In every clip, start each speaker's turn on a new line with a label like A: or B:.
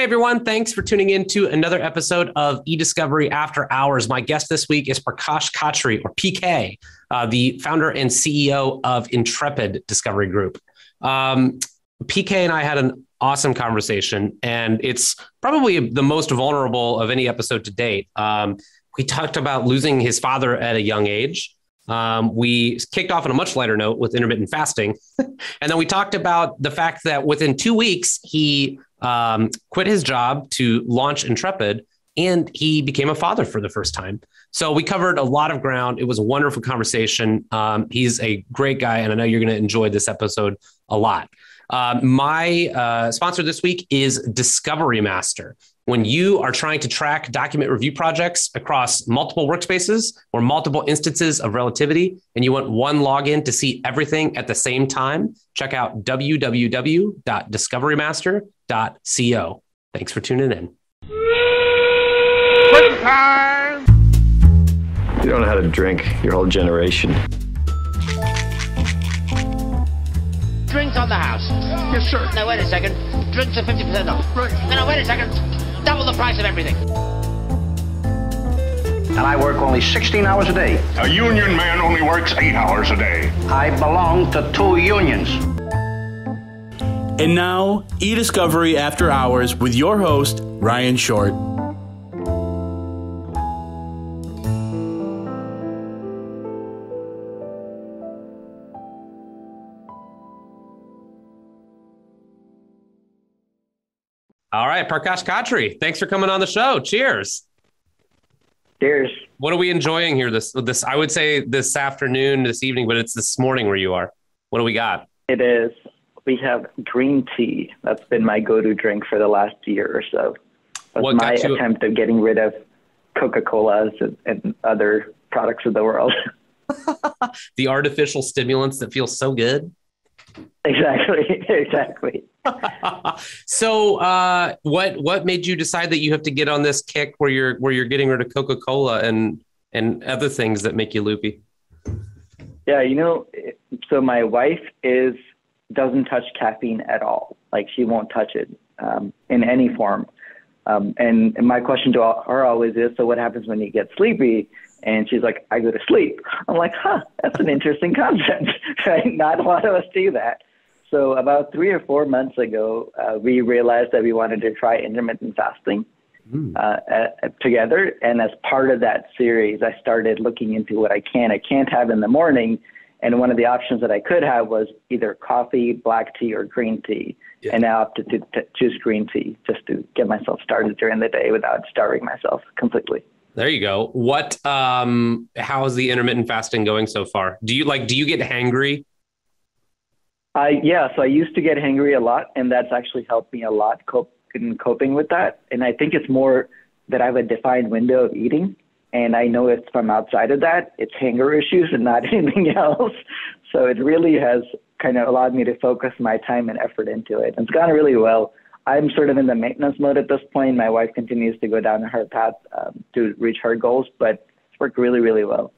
A: everyone. Thanks for tuning in to another episode of eDiscovery After Hours. My guest this week is Parkash Khatri, or PK, the founder and CEO of Intrepid Discovery Group. PK and I had an awesome conversation, and it's probably the most vulnerable of any episode to date. We talked about losing his father at a young age. We kicked off on a much lighter note with intermittent fasting. And then we talked about the fact that within 2 weeks, he quit his job to launch Intrepid, and he became a father for the first time. So we covered a lot of ground. It was a wonderful conversation. He's a great guy, and I know you're going to enjoy this episode a lot. My sponsor this week is Discovery Master. When you are trying to track document review projects across multiple workspaces or multiple instances of relativity, and you want one login to see everything at the same time, check out www.discoverymaster.co. Thanks for tuning in.
B: Quick time!
C: You don't know how to drink, your whole generation.
D: Drinks on the house.
B: Yes, sir.
D: No, wait a second. Drinks are 50% off.
B: Right.
D: No, wait a second. Double the price of everything.
E: And I work only 16 hours a day.
B: A union man only works 8 hours a day.
E: I belong to 2 unions.
F: And now, eDiscovery After Hours with your host, Ryan Short.
A: All right, Parkash Khatri, thanks for coming on the show. Cheers.
G: Cheers.
A: What are we enjoying here this I would say this afternoon, this evening, but it's this morning where you are. What do we got?
G: It is. We have green tea. That's been my go-to drink for the last year or so. That's my attempt at getting rid of Coca-Colas and other products of the world.
A: The artificial stimulants that feel so good.
G: Exactly.
A: So, what made you decide that you have to get on this kick where you're getting rid of Coca-Cola and other things that make you loopy?
G: Yeah, so my wife doesn't touch caffeine at all. Like, she won't touch it in any form. And my question to her always is, so what happens when you get sleepy? And she's like, I go to sleep. I'm like, that's an interesting concept, right? Not a lot of us do that. So about 3 or 4 months ago, we realized that we wanted to try intermittent fasting together. And as part of that series, I started looking into what I can't have in the morning. And one of the options that I could have was either coffee, black tea, or green tea. Yeah. And now I opted to choose green tea just to get myself started during the day without starving myself completely.
A: There you go. How is the intermittent fasting going so far? Do you get hangry?
G: Yeah, so I used to get hangry a lot, and that's actually helped me a lot in coping with that. And I think it's more that I have a defined window of eating, and I know if I'm outside of that, it's hunger issues and not anything else. So it really has kind of allowed me to focus my time and effort into it. And it's gone really well. I'm sort of in the maintenance mode at this point. My wife continues to go down her path to reach her goals, but it's worked really, really well.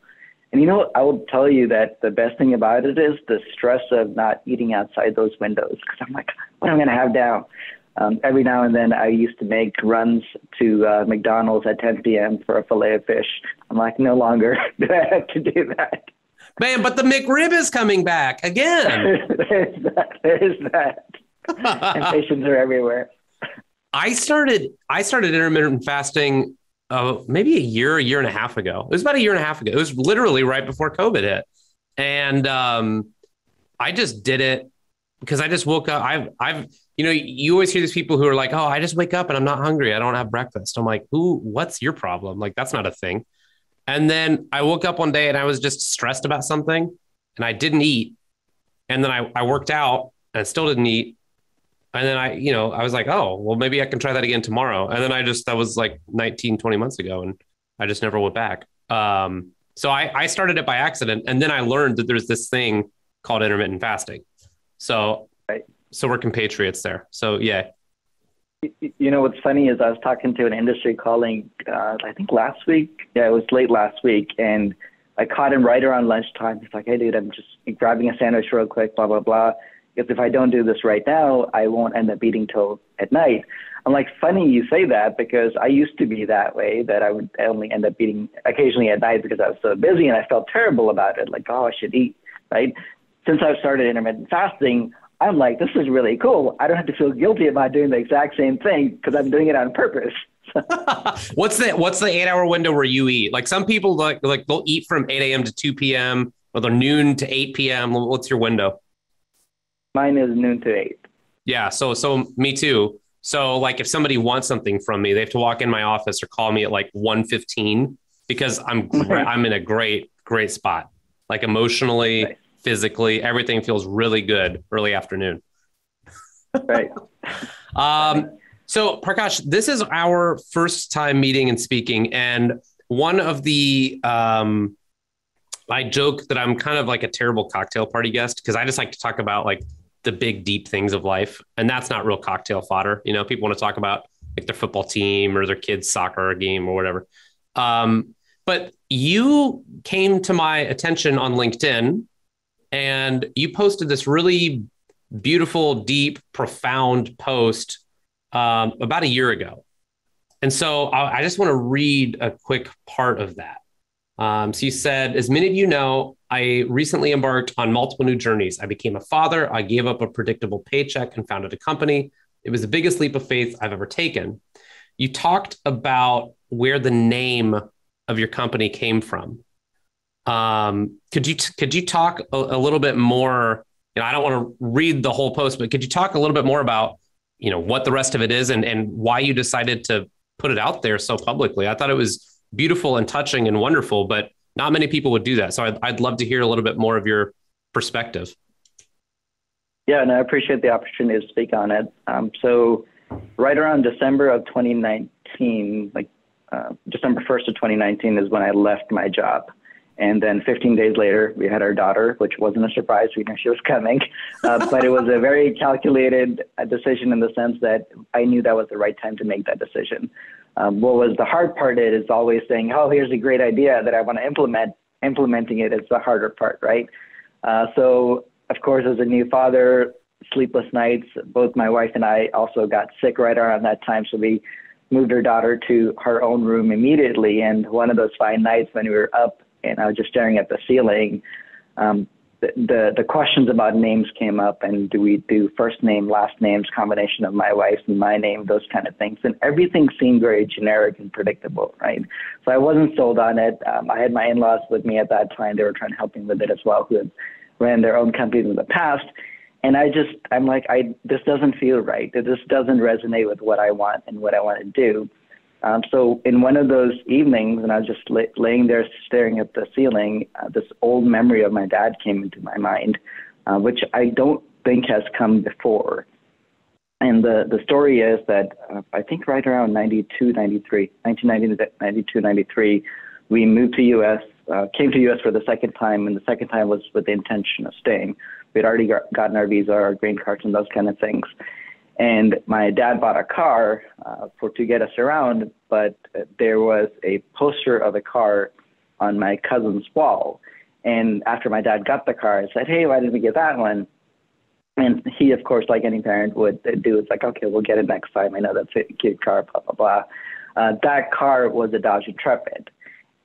G: And I will tell you that the best thing about it is the stress of not eating outside those windows, because I'm like, what am I going to have now? Every now and then I used to make runs to McDonald's at 10 p.m. for a fillet of fish. I'm like, no longer do I have to do that.
A: Man, but the McRib is coming back again.
G: There's that. Temptations are everywhere.
A: I started intermittent fasting maybe a year and a half ago. It was about a year and a half ago. It was literally right before COVID hit. And I just did it because I just woke up. You always hear these people who are like, oh, I just wake up and I'm not hungry. I don't have breakfast. I'm like, what's your problem? Like, that's not a thing. And then I woke up one day and I was just stressed about something and I didn't eat. And then I worked out and I still didn't eat. And then I was like, oh, well, maybe I can try that again tomorrow. And then that was like 19, 20 months ago. And I just never went back. So I started it by accident. And then I learned that there's this thing called intermittent fasting. So,
G: right.
A: So we're compatriots there. So, yeah.
G: What's funny is I was talking to an industry colleague, I think last week. Yeah, it was late last week. And I caught him right around lunchtime. He's like, hey, dude, I'm just grabbing a sandwich real quick, blah, blah, blah. because if I don't do this right now, I won't end up eating till at night. I'm like, funny you say that, because I used to be that way, that I would only end up eating occasionally at night because I was so busy and I felt terrible about it. Like, oh, I should eat, right? Since I've started intermittent fasting, I'm like, this is really cool. I don't have to feel guilty about doing the exact same thing because I'm doing it on purpose.
A: What's the 8-hour window where you eat? Like some people like they'll eat from 8 a.m. to 2 p.m. or they're noon to 8 p.m. What's your window?
G: Mine is noon to 8.
A: Yeah. So me too. So like if somebody wants something from me, they have to walk in my office or call me at like 1:15 because I'm in a great spot, like emotionally, right, physically, everything feels really good early afternoon.
G: Right.
A: So Parkash, this is our first time meeting and speaking. And one of the, I joke that I'm kind of like a terrible cocktail party guest because I just like to talk about like the big, deep things of life. And that's not real cocktail fodder. You know, people want to talk about like their football team or their kids' soccer game or whatever. But you came to my attention on LinkedIn and you posted this really beautiful, deep, profound post about a year ago. And so I just want to read a quick part of that. So you said, as many of you know, I recently embarked on multiple new journeys. I became a father. I gave up a predictable paycheck and founded a company. It was the biggest leap of faith I've ever taken. You talked about where the name of your company came from. Could you talk a little bit more? You know, I don't want to read the whole post, but could you talk a little bit more about, you know, what the rest of it is and why you decided to put it out there so publicly? I thought it was beautiful and touching and wonderful, but not many people would do that. So I'd love to hear a little bit more of your perspective.
G: Yeah, and I appreciate the opportunity to speak on it. So right around December of 2019, December 1st of 2019 is when I left my job. And then 15 days later, we had our daughter, which wasn't a surprise. We knew she was coming. But it was a very calculated decision in the sense that I knew that was the right time to make that decision. What was the hard part is always saying, oh, here's a great idea that I want to implement. Implementing it is the harder part, right? So, of course, as a new father, sleepless nights, both my wife and I also got sick right around that time. So we moved our daughter to her own room immediately. And one of those fine nights when we were up, and I was just staring at the ceiling, the questions about names came up, and do we do first name, last names, combination of my wife's and my name, those kind of things. And everything seemed very generic and predictable, right? So I wasn't sold on it. I had my in-laws with me at that time. They were trying to help me with it as well, who had ran their own companies in the past. And I'm like, this doesn't feel right. This doesn't resonate with what I want and what I want to do. So in one of those evenings, and I was just laying there staring at the ceiling, this old memory of my dad came into my mind, which I don't think has come before. And the story is that I think right around 1992, 93, we moved to U.S., came to U.S. for the second time, and the second time was with the intention of staying. We'd already gotten our visa, our green cards, and those kind of things. And my dad bought a car to get us around, but there was a poster of a car on my cousin's wall. And after my dad got the car, I said, hey, why didn't we get that one? And he, of course, like any parent would do, it's like, okay, we'll get it next time. I know that's a cute car, blah, blah, blah. That car was a Dodge Intrepid.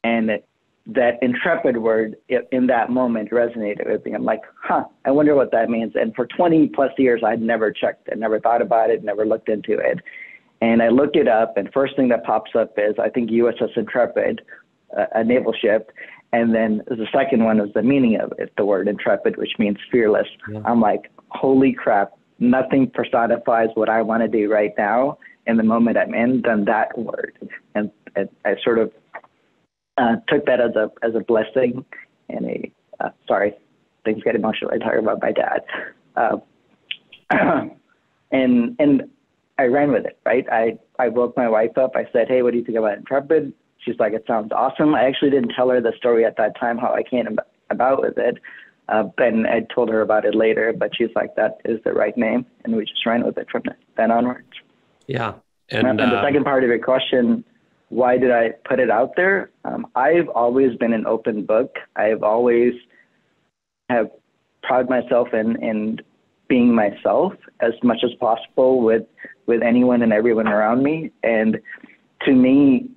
G: And that Intrepid word in that moment resonated with me. I'm like, I wonder what that means. And for 20 plus years, I'd never checked it, never thought about it, never looked into it. And I looked it up, and first thing that pops up is, I think, USS Intrepid, a naval ship. And then the second one is the meaning of it, the word intrepid, which means fearless. Yeah. I'm like, holy crap, nothing personifies what I want to do right now in the moment I'm in than that word. And I sort of took that as a blessing and sorry, things get emotional. I talk about my dad. And I ran with it, right? I woke my wife up. I said, hey, what do you think about Intrepid? She's like, it sounds awesome. I actually didn't tell her the story at that time, how I came about with it. Then I told her about it later, but she's like, that is the right name. And we just ran with it from then onwards.
A: Yeah.
G: And the second part of your question, why did I put it out there? I've always been an open book. I've always have prided myself in being myself as much as possible with anyone and everyone around me. And to me,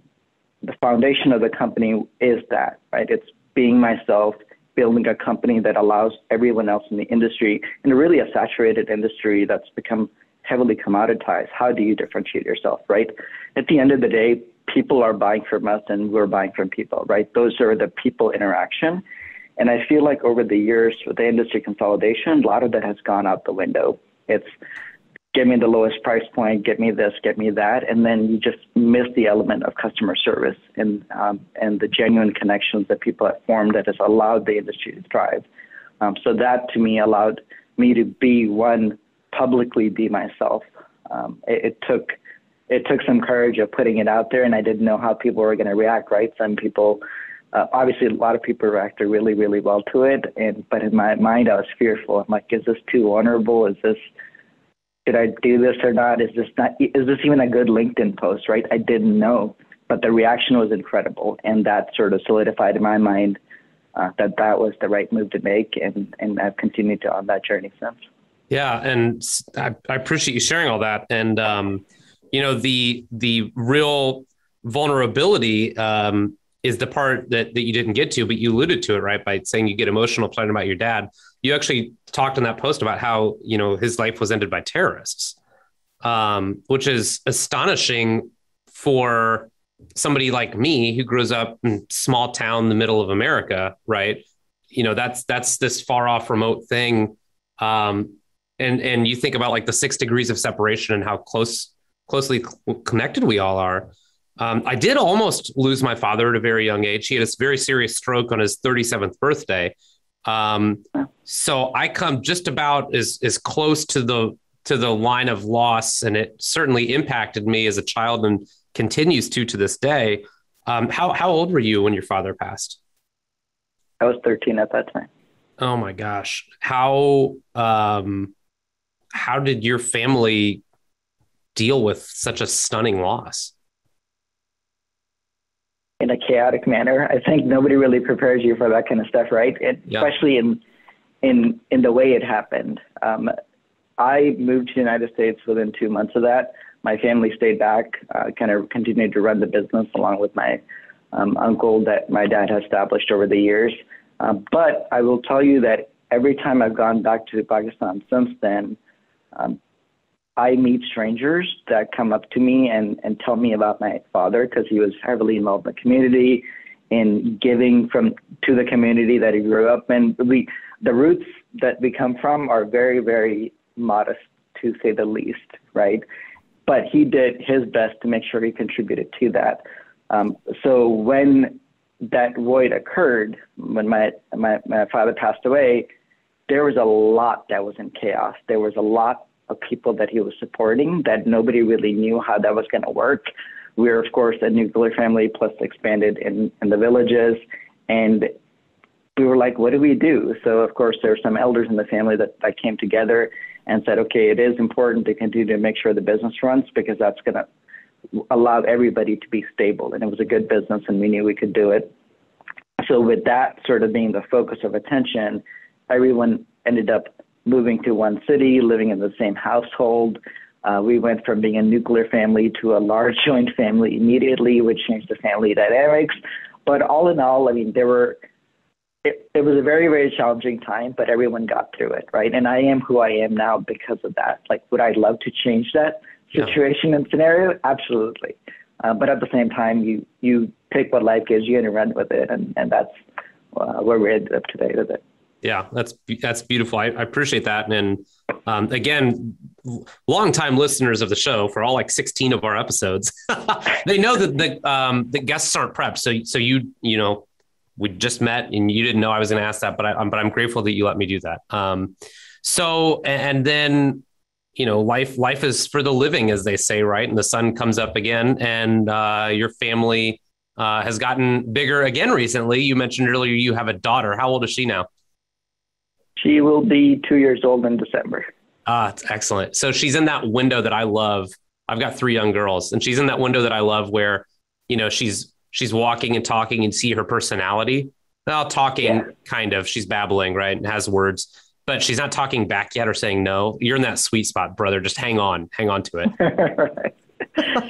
G: the foundation of the company is that, right? It's being myself, building a company that allows everyone else in the industry, in really a saturated industry that's become heavily commoditized. How do you differentiate yourself, right? At the end of the day, people are buying from us and we're buying from people, right? Those are the people interaction. And I feel like over the years with the industry consolidation, a lot of that has gone out the window. It's get me the lowest price point, get me this, get me that. And then you just miss the element of customer service and the genuine connections that people have formed that has allowed the industry to thrive. So that to me allowed me to publicly be myself. It took some courage of putting it out there, and I didn't know how people were going to react, right? Some people, obviously a lot of people reacted really, really well to it. But in my mind, I was fearful. I'm like, is this too vulnerable? Should I do this or not? Is this even a good LinkedIn post, right? I didn't know, but the reaction was incredible. And that sort of solidified in my mind that was the right move to make. And I've continued on that journey since.
A: Yeah. And I appreciate you sharing all that. And, the real vulnerability is the part that you didn't get to, but you alluded to it, right? By saying you get emotional talking about your dad. You actually talked in that post about how, his life was ended by terrorists, which is astonishing for somebody like me who grows up in small town in the middle of America, right? That's this far off remote thing. And you think about like the 6 degrees of separation and how closely connected we all are. I did almost lose my father at a very young age. He had a very serious stroke on his 37th birthday. So I come just about as close to the line of loss, and it certainly impacted me as a child and continues to this day. How old were you when your father passed?
G: I was 13 at that time.
A: Oh my gosh. How did your family deal with such a stunning loss?
G: In a chaotic manner. I think nobody really prepares you for that kind of stuff, right? Especially in the way it happened. I moved to the United States within 2 months of that. My family stayed back, kind of continued to run the business along with my uncle that my dad had established over the years. But I will tell you that every time I've gone back to Pakistan since then, I meet strangers that come up to me and tell me about my father, because he was heavily involved in the community, in giving to the community that he grew up in. The roots that we come from are very, very modest, to say the least, right? But he did his best to make sure he contributed to that. So when that void occurred, when my father passed away, there was a lot that was in chaos. There was a lot of people that he was supporting that nobody really knew how that was going to work. We're, of course, a nuclear family plus expanded in the villages. And we were like, what do we do? So, of course, there were some elders in the family that came together and said, okay, it is important to continue to make sure the business runs, because that's going to allow everybody to be stable. And it was a good business, and we knew we could do it. So with that sort of being the focus of attention, everyone ended up moving to one city, living in the same household. We went from being a nuclear family to a large joint family immediately, which changed the family dynamics. But all in all, I mean, it was a very, very challenging time, but everyone got through it, right? And I am who I am now because of that. Like, would I love to change that situation and scenario? Absolutely. But at the same time, you take what life gives you and you run with it. And that's where we ended up today with it.
A: Yeah, that's beautiful. I appreciate that. And again, longtime listeners of the show for all like 16 of our episodes, they know that the guests aren't prepped. So we just met and you didn't know I was going to ask that, but I'm grateful that you let me do that. And then, life is for the living, as they say, right? And the sun comes up again, and your family has gotten bigger again recently. You mentioned earlier you have a daughter. How old is she now?
G: She will be 2 years old in December.
A: It's excellent. So she's in that window that I love. I've got 3 young girls, and she's in that window that I love where, she's walking and talking and see her personality. Well, talking kind of, she's babbling, right? And has words. but she's not talking back yet or saying no. You're in that sweet spot, brother. Just hang on to it.
G: Right.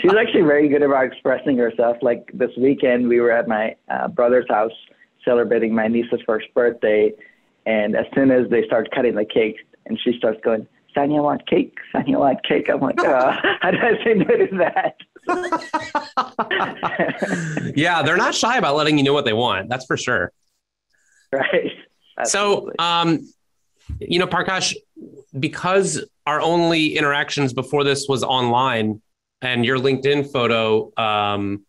G: She's actually very good about expressing herself. Like this weekend, we were at my brother's house celebrating my niece's first birthday. And as soon as they start cutting the cake, and she starts going, Sanya, want cake? Sanya, want cake? I'm like, how do I say no to that?
A: Yeah, they're not shy about letting you know what they want. That's for sure.
G: Right.
A: Absolutely. So, Parkash, because our only interactions before this was online and your LinkedIn photo, I'm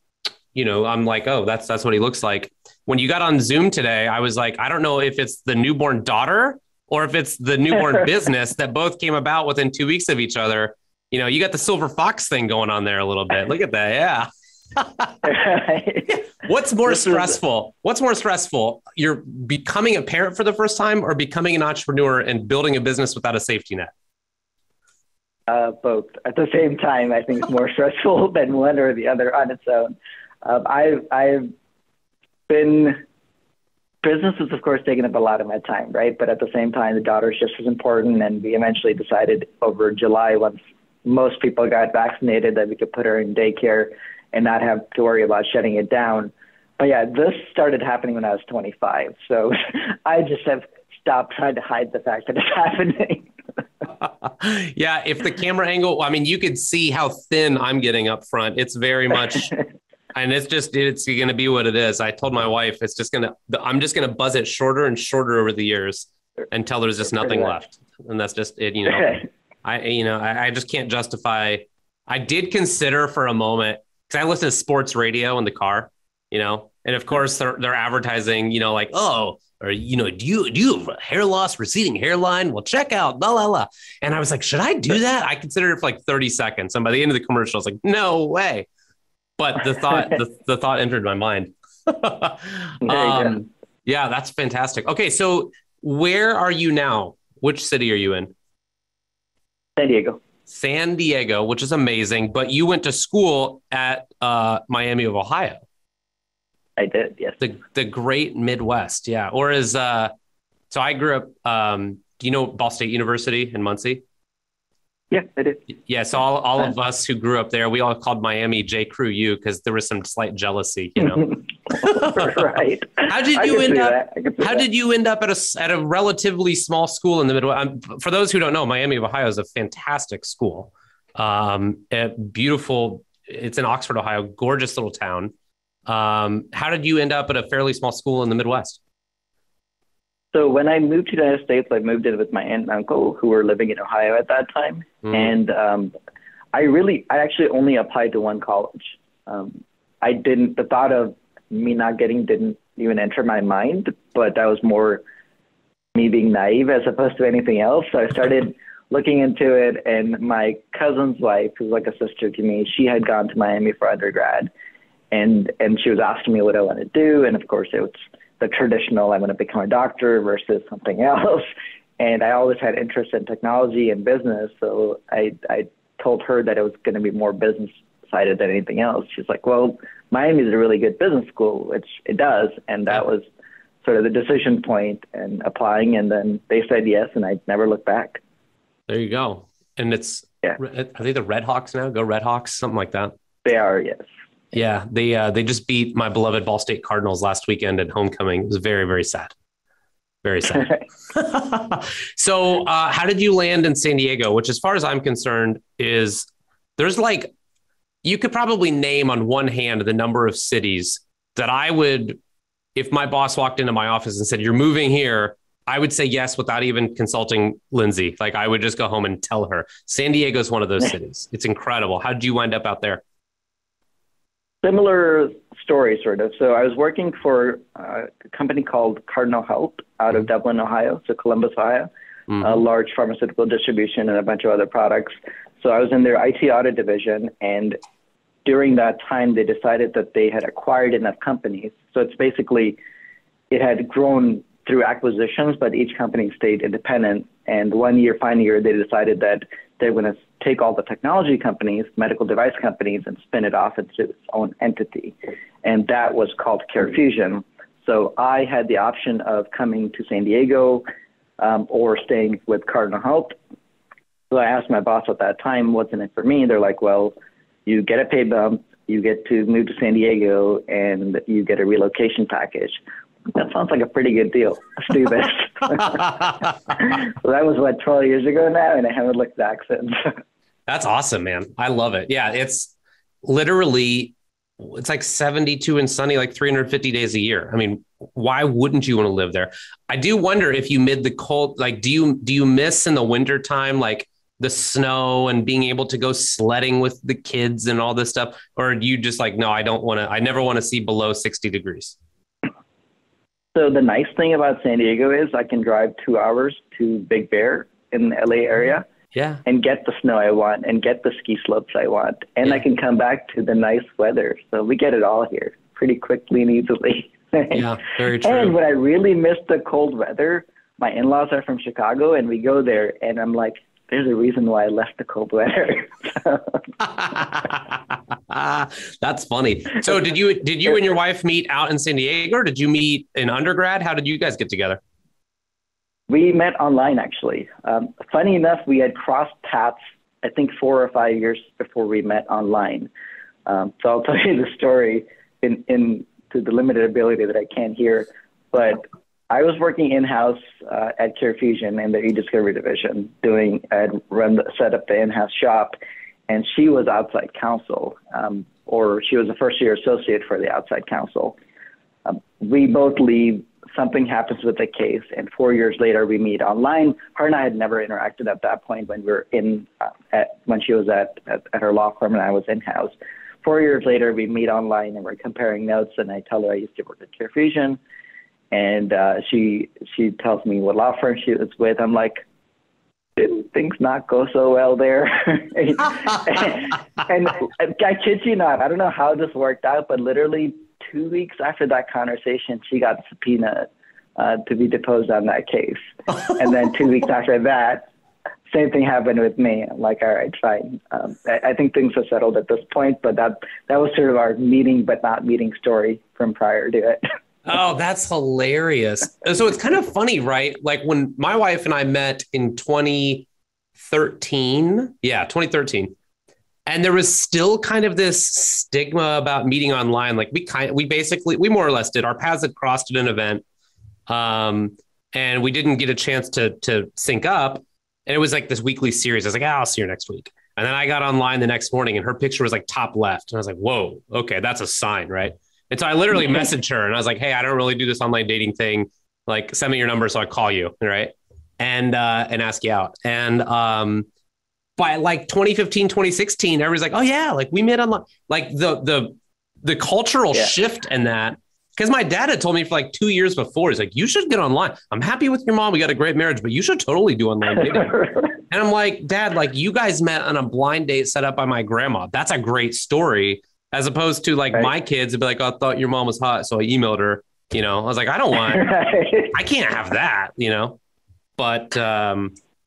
A: like, oh, that's what he looks like. When you got on Zoom today, I was like, I don't know if it's the newborn daughter or if it's the newborn business that both came about within 2 weeks of each other. You got the silver fox thing going on there a little bit. Look at that. Yeah. What's more stressful? You're becoming a parent for the first time or becoming an entrepreneur and building a business without a safety net?
G: Both at the same time. I think it's more stressful than one or the other on its own. I've been, business has of course taken up a lot of my time, right? But at the same time, the daughter's just as important. And we eventually decided over July, once most people got vaccinated, that we could put her in daycare and not have to worry about shutting it down. But yeah, this started happening when I was 25. So I just have stopped trying to hide the fact that it's happening.
A: Yeah, if the camera angle, you could see how thin I'm getting up front. It's very much, and it's going to be what it is. I told my wife, I'm just going to buzz it shorter and shorter over the years until there's just nothing left. And that's just it, I just can't justify. I did consider for a moment, because I listen to sports radio in the car, and of course they're advertising, like, oh, or, do you have hair loss, receding hairline? Well, check out, la, la, la. And I was like, should I do that? I considered it for like 30 seconds. And by the end of the commercial, I was like, no way. But the thought entered my mind. Yeah, that's fantastic. Okay. So where are you now? Which city are you in? San Diego, which is amazing. But you went to school at Miami of Ohio.
G: I did, yes.
A: The great Midwest, yeah. Or so I grew up, do you know Ball State University in Muncie?
G: Yeah, I did.
A: Yeah, so all of us who grew up there, we all called Miami J. Crew U because there was some slight jealousy,
G: Right.
A: How did you end up at a relatively small school in the Midwest? For those who don't know, Miami of Ohio is a fantastic school. Beautiful. It's in Oxford, Ohio, gorgeous little town. How did you end up at a fairly small school in the Midwest?
G: So when I moved to the United States, I moved in with my aunt and uncle who were living in Ohio at that time. And I actually only applied to one college. The thought of me not getting didn't even enter my mind, but that was more me being naive as opposed to anything else. So I started looking into it, and my cousin's wife, who's like a sister to me, she had gone to Miami for undergrad. And she was asking me what I want to do. And of course, it was the traditional, I'm going to become a doctor versus something else. And I always had interest in technology and business. So I told her that it was going to be more business sided than anything else. She's like, well, Miami is a really good business school, which it does. And that was sort of the decision point and applying. And then they said yes, and I never looked back.
A: There you go. And are they the Red Hawks now? Go Red Hawks, something like that.
G: They are, yes.
A: Yeah, they just beat my beloved Ball State Cardinals last weekend at homecoming. It was very, very sad. Very sad. So how did you land in San Diego, which as far as I'm concerned there's like, you could probably name on one hand the number of cities that I would, if my boss walked into my office and said, you're moving here, I would say yes without even consulting Lindsay. Like I would just go home and tell her. San Diego is one of those cities. It's incredible. How did you wind up out there?
G: Similar story, sort of. So I was working for a company called Cardinal Health out of Dublin, Ohio, so Columbus, Ohio, a large pharmaceutical distribution and a bunch of other products. So I was in their IT audit division, and during that time, they decided that they had acquired enough companies. So it's basically, it had grown through acquisitions, but each company stayed independent. And final year, they decided that they're going to take all the technology companies, medical device companies, and spin it off into its own entity. And that was called CareFusion. So I had the option of coming to San Diego, or staying with Cardinal Health. So I asked my boss at that time, what's in it for me? They're like, well, you get a pay bump, you get to move to San Diego, and you get a relocation package. That sounds like a pretty good deal. Let's do this. So that was 12 years ago now, and I haven't looked back since.
A: That's awesome, man. I love it. Yeah, it's literally, it's like 72 and sunny, like 350 days a year. I mean, why wouldn't you want to live there? I do wonder if you mid the cold, like, do you miss in the winter time, like the snow and being able to go sledding with the kids and all this stuff? Or do you just like, no, I never want to see below 60 degrees?
G: So the nice thing about San Diego is I can drive 2 hours to Big Bear in the LA area.
A: Yeah.
G: And get the snow I want and get the ski slopes I want. And I can come back to the nice weather. So we get it all here pretty quickly and easily.
A: Yeah, very true.
G: And when I really miss the cold weather, my in-laws are from Chicago and we go there and I'm like, there's a reason why I left the cold weather.
A: That's funny. So did you and your wife meet out in San Diego, or did you meet in undergrad? How did you guys get together?
G: We met online, actually. Funny enough, we had crossed paths, I think 4 or 5 years before we met online. So I'll tell you the story to the limited ability that I can here. But I was working in-house at CareFusion in the e-discovery division. Set up the in-house shop, and she was outside counsel, or she was a first-year associate for the outside counsel. We both leave. Something happens with the case, and 4 years later we meet online. Her and I had never interacted at that point when we were when she was at her law firm and I was in-house. 4 years later we meet online and we're comparing notes, and I tell her I used to work at CareFusion, and she tells me what law firm she was with. I'm like, didn't things not go so well there? and I kid you not, I don't know how this worked out, but literally 2 weeks after that conversation, she got subpoenaed to be deposed on that case. And then 2 weeks after that, same thing happened with me. I'm like, all right, fine. I think things are settled at this point, but that was sort of our meeting but not meeting story from prior to it.
A: Oh, that's hilarious. So it's kind of funny, right? Like when my wife and I met in 2013. Yeah, 2013. And there was still kind of this stigma about meeting online. Like we more or less did. Our paths had crossed at an event, and we didn't get a chance to sync up. And it was like this weekly series. I was like, I'll see you next week. And then I got online the next morning, and her picture was like top left. And I was like, whoa, okay, that's a sign, right? And so I literally messaged her, and I was like, hey, I don't really do this online dating thing. Like, send me your number so I call you, right? And ask you out. And by like 2015, 2016, everybody's like, oh yeah, like we met online. Like the cultural shift in that, because my dad had told me for like 2 years before, he's like, you should get online. I'm happy with your mom. We got a great marriage, but you should totally do online dating. And I'm like, Dad, like you guys met on a blind date set up by my grandma. That's a great story. As opposed to like my kids would be like, oh, I thought your mom was hot, so I emailed her. You know, I was like, I don't want, I can't have that, you know. But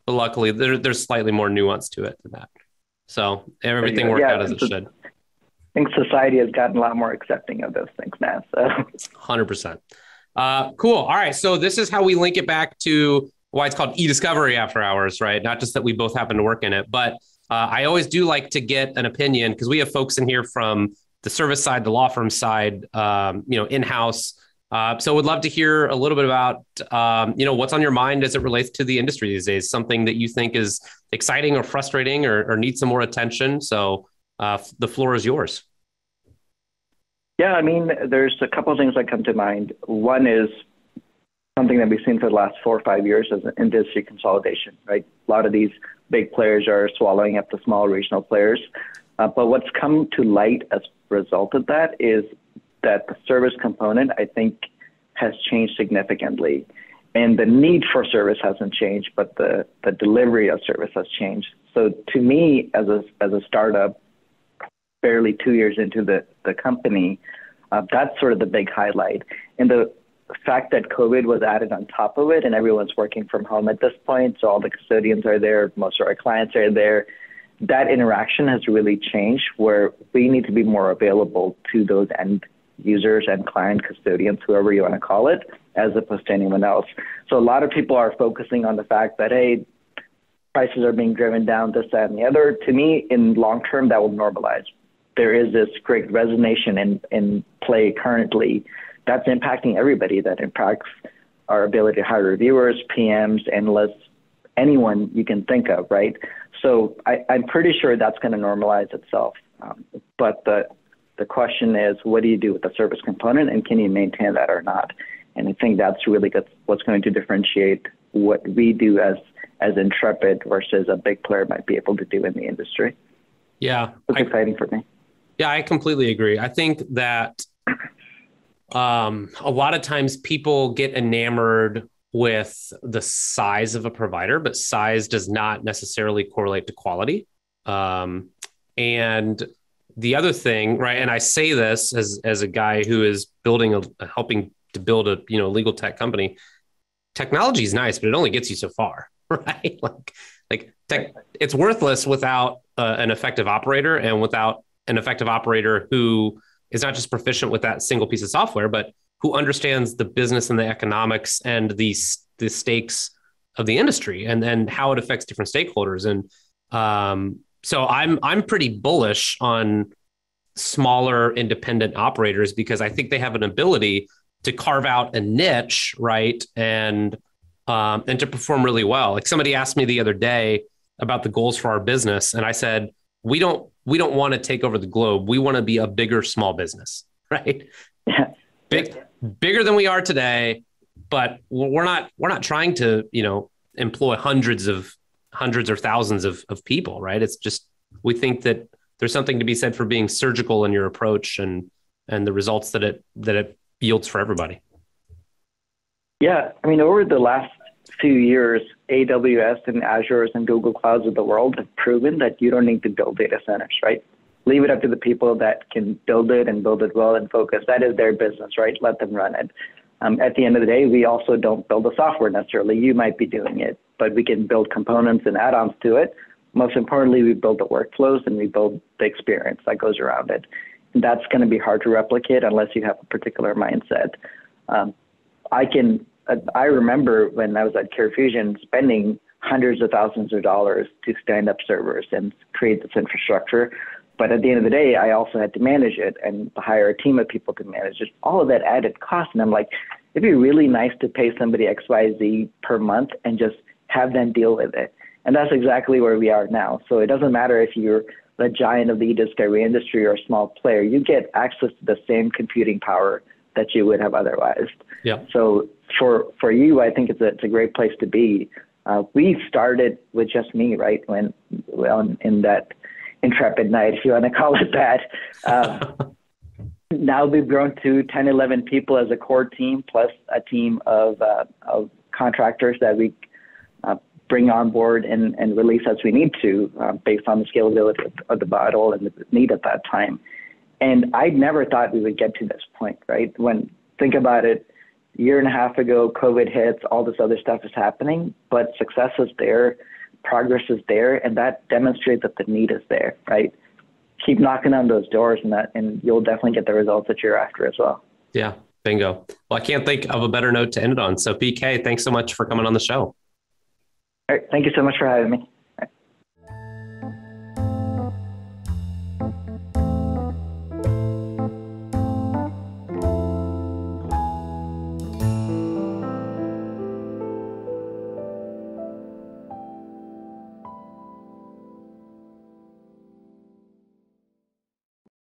A: luckily, there's slightly more nuance to it than that. So everything worked out as it should.
G: I think society has gotten a lot more accepting of those things now. So
A: 100%. Cool. All right. So this is how we link it back to why it's called e-discovery after hours, right? Not just that we both happen to work in it, but I always do like to get an opinion, because we have folks in here from the service side, the law firm side, in-house. So would love to hear a little bit about, what's on your mind as it relates to the industry these days, something that you think is exciting or frustrating or needs some more attention. So the floor is yours.
G: Yeah, I mean, there's a couple of things that come to mind. One is something that we've seen for the last 4 or 5 years as an industry consolidation, right? A lot of these big players are swallowing up the small regional players. But what's come to light as a result of that is that the service component, I think, has changed significantly. And the need for service hasn't changed, but the delivery of service has changed. So to me, as a startup, barely 2 years into the company, that's sort of the big highlight. And the fact that COVID was added on top of it, and everyone's working from home at this point, so all the custodians are there, most of our clients are there, that interaction has really changed, where we need to be more available to those end users and client custodians, whoever you want to call it, as opposed to anyone else. So a lot of people are focusing on the fact that, hey, prices are being driven down, this, that, and the other. To me, in long term, that will normalize. There is this great resignation in play currently that's impacting everybody, that impacts our ability to hire reviewers, PMs, analysts, anyone you can think of, right? So I'm pretty sure that's going to normalize itself. But the question is, what do you do with the service component, and can you maintain that or not? And I think that's really what's going to differentiate what we do as Intrepid versus a big player might be able to do in the industry.
A: Yeah.
G: It's exciting for me.
A: Yeah, I completely agree. I think that a lot of times people get enamored with the size of a provider, but size does not necessarily correlate to quality. And the other thing, right, and I say this as a guy who is helping to build a legal tech company. Technology is nice, but it only gets you so far, right? It's worthless without an effective operator, and without an effective operator who is not just proficient with that single piece of software, but who understands the business and the economics and the stakes of the industry and how it affects different stakeholders. And so I'm pretty bullish on smaller independent operators, because I think they have an ability to carve out a niche, right, and to perform really well. Like, somebody asked me the other day about the goals for our business, and I said, we don't want to take over the globe. We want to be a bigger small business, right?
G: Yeah.
A: Bigger than we are today, but we're not trying to, employ hundreds or thousands of people, right? It's just, we think that there's something to be said for being surgical in your approach and the results that it yields for everybody.
G: Yeah. I mean, over the last few years, AWS and Azure and Google Clouds of the world have proven that you don't need to build data centers, right? Leave it up to the people that can build it and build it well and focus. That is their business, right? Let them run it. At the end of the day, we also don't build the software necessarily. You might be doing it, but we can build components and add-ons to it. Most importantly, we build the workflows and we build the experience that goes around it. And that's going to be hard to replicate unless you have a particular mindset. I remember when I was at CareFusion spending hundreds of thousands of dollars to stand up servers and create this infrastructure. But at the end of the day, I also had to manage it and hire a team of people to manage it. All of that added cost. And I'm like, it'd be really nice to pay somebody XYZ per month and just have them deal with it. And that's exactly where we are now. So it doesn't matter if you're the giant of the e-discovery industry or a small player, you get access to the same computing power that you would have otherwise.
A: Yeah.
G: So for you, I think it's a great place to be. We started with just me, right? In that Intrepid night, if you want to call it that. Now we've grown to 10, 11 people as a core team, plus a team of contractors that we bring on board and release as we need to, based on the scalability of the model and the need at that time. And I never thought we would get to this point, right? Think about it, a year and a half ago, COVID hits, all this other stuff is happening, but success is there, progress is there, and that demonstrates that the need is there, right? Keep knocking on those doors and you'll definitely get the results that you're after as well.
A: Yeah, bingo. Well, I can't think of a better note to end it on. So PK, thanks so much for coming on the show.
G: All right, thank you so much for having me.